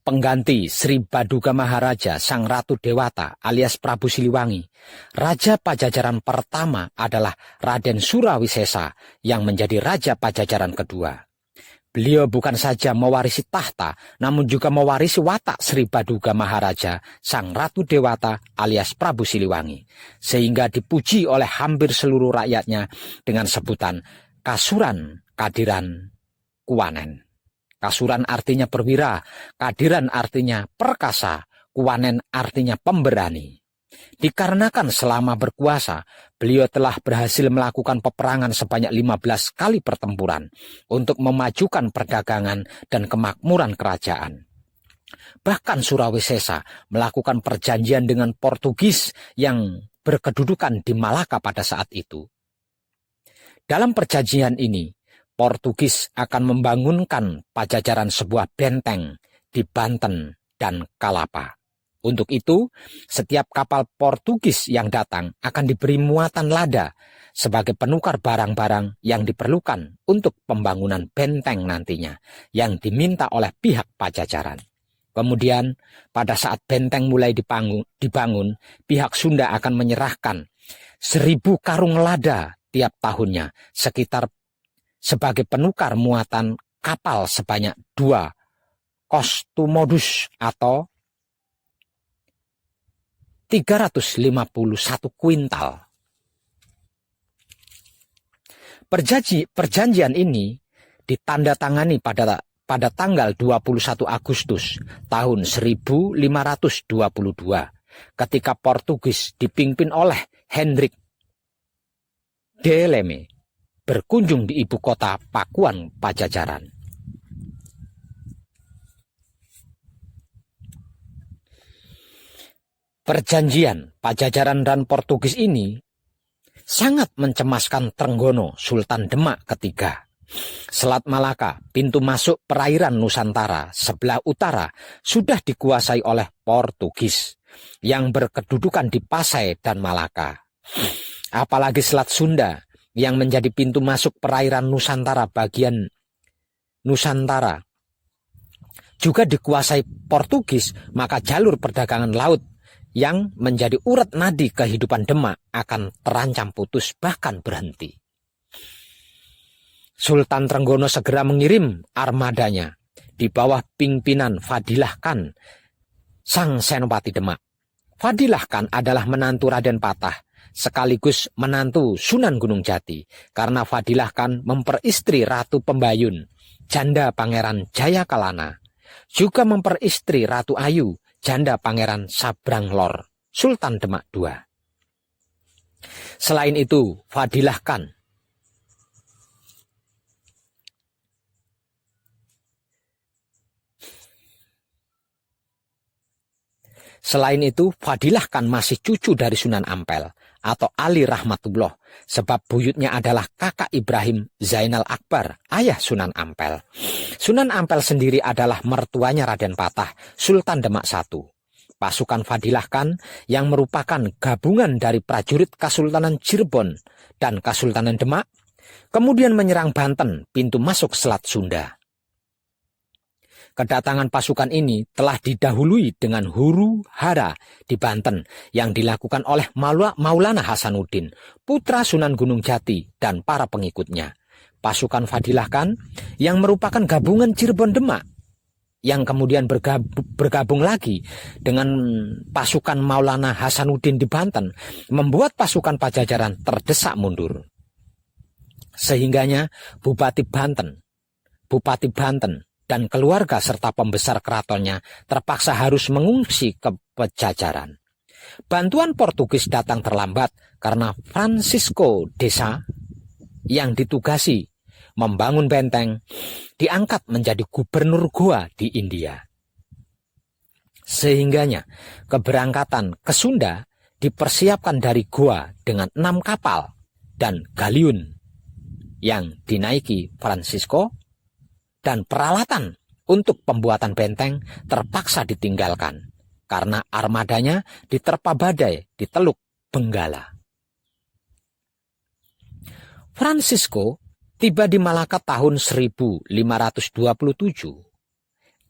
Pengganti Sri Baduga Maharaja Sang Ratu Dewata alias Prabu Siliwangi, Raja Pajajaran pertama adalah Raden Surawisesa yang menjadi Raja Pajajaran kedua. Beliau bukan saja mewarisi tahta, namun juga mewarisi watak Sri Baduga Maharaja Sang Ratu Dewata alias Prabu Siliwangi, sehingga dipuji oleh hampir seluruh rakyatnya dengan sebutan Kasuran Kadiran Kuwanen. Kasuran artinya perwira, Kadiran artinya perkasa, Kuwanen artinya pemberani. Dikarenakan selama berkuasa, beliau telah berhasil melakukan peperangan sebanyak 15 kali pertempuran untuk memajukan perdagangan dan kemakmuran kerajaan. Bahkan Surawisesa melakukan perjanjian dengan Portugis yang berkedudukan di Malaka pada saat itu. Dalam perjanjian ini, Portugis akan membangunkan Pajajaran sebuah benteng di Banten dan Kalapa. Untuk itu, setiap kapal Portugis yang datang akan diberi muatan lada sebagai penukar barang-barang yang diperlukan untuk pembangunan benteng nantinya yang diminta oleh pihak Pajajaran. Kemudian, pada saat benteng mulai dibangun, pihak Sunda akan menyerahkan 1.000 karung lada tiap tahunnya, sebagai penukar muatan kapal sebanyak 2 kostumodus atau 351 kuintal. Perjanjian ini ditandatangani pada tanggal 21 Agustus tahun 1522 ketika Portugis dipimpin oleh Hendrik de Leme berkunjung di ibu kota Pakuan Pajajaran. Perjanjian Pajajaran dan Portugis ini sangat mencemaskan Trenggono, Sultan Demak ketiga. Selat Malaka, pintu masuk perairan Nusantara sebelah utara, sudah dikuasai oleh Portugis yang berkedudukan di Pasai dan Malaka. Apalagi Selat Sunda yang menjadi pintu masuk perairan Nusantara bagian Nusantara juga dikuasai Portugis, maka jalur perdagangan laut yang menjadi urat nadi kehidupan Demak akan terancam putus bahkan berhenti. Sultan Trenggono segera mengirim armadanya di bawah pimpinan Fadilah Khan, sang Senopati Demak. Fadilah Khan adalah menantu Raden Patah, sekaligus menantu Sunan Gunung Jati, karena Fadilah Khan memperistri Ratu Pembayun, janda Pangeran Jayakalana, juga memperistri Ratu Ayu, janda Pangeran Sabranglor, Sultan Demak II. Selain itu, Fadilah Khan masih cucu dari Sunan Ampel atau Ali Rahmatullah, sebab buyutnya adalah kakak Ibrahim Zainal Akbar, ayah Sunan Ampel. Sunan Ampel sendiri adalah mertuanya Raden Patah, Sultan Demak I. Pasukan Fadilah Khan yang merupakan gabungan dari prajurit Kesultanan Cirebon dan Kesultanan Demak, kemudian menyerang Banten, pintu masuk Selat Sunda. Kedatangan pasukan ini telah didahului dengan huru hara di Banten yang dilakukan oleh Maulana Hasanuddin, putra Sunan Gunung Jati dan para pengikutnya. Pasukan Fadilah Khan yang merupakan gabungan Cirebon Demak yang kemudian bergabung lagi dengan pasukan Maulana Hasanuddin di Banten membuat pasukan Pajajaran terdesak mundur. Sehingganya Bupati Banten dan keluarga serta pembesar keratonnya terpaksa harus mengungsi ke Pajajaran. Bantuan Portugis datang terlambat karena Francisco Desa yang ditugasi membangun benteng diangkat menjadi gubernur Goa di India. Sehingganya keberangkatan ke Sunda dipersiapkan dari Goa dengan 6 kapal dan galiun yang dinaiki Francisco, dan peralatan untuk pembuatan benteng terpaksa ditinggalkan karena armadanya diterpa badai di Teluk Benggala. Francisco tiba di Malaka tahun 1527.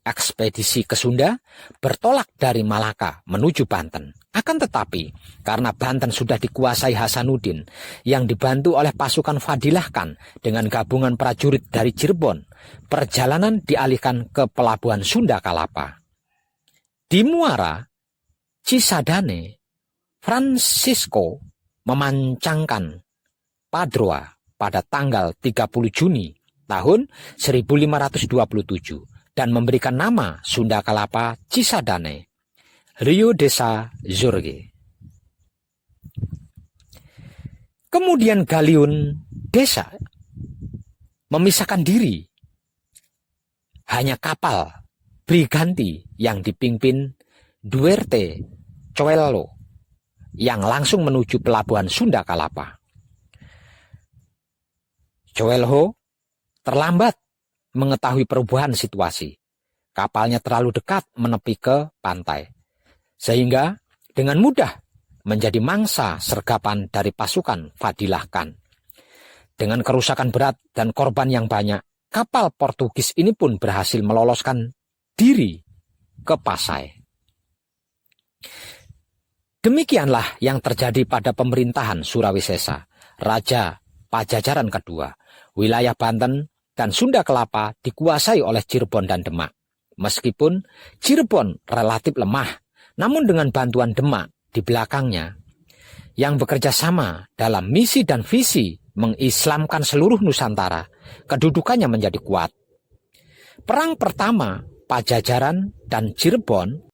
Ekspedisi ke Sunda bertolak dari Malaka menuju Banten. Akan tetapi, karena Banten sudah dikuasai Hasanuddin yang dibantu oleh pasukan Fadilah Khan dengan gabungan prajurit dari Cirebon, perjalanan dialihkan ke pelabuhan Sunda Kalapa. Di Muara Cisadane, Francisco memancangkan Padroa pada tanggal 30 Juni tahun 1527 dan memberikan nama Sunda Kalapa Cisadane, Rio Desa Zorge. Kemudian galiun desa memisahkan diri. Hanya kapal Briganti yang dipimpin Duerte Coelho yang langsung menuju pelabuhan Sunda Kalapa. Coelho terlambat mengetahui perubahan situasi. Kapalnya terlalu dekat menepi ke pantai, sehingga dengan mudah menjadi mangsa sergapan dari pasukan Fadilah Khan. Dengan kerusakan berat dan korban yang banyak, kapal Portugis ini pun berhasil meloloskan diri ke Pasai. Demikianlah yang terjadi pada pemerintahan Surawisesa, Raja Pajajaran kedua. Wilayah Banten dan Sunda Kelapa dikuasai oleh Cirebon dan Demak. Meskipun Cirebon relatif lemah, namun dengan bantuan Demak di belakangnya, yang bekerja sama dalam misi dan visi mengislamkan seluruh Nusantara, kedudukannya menjadi kuat. Perang pertama Pajajaran dan Cirebon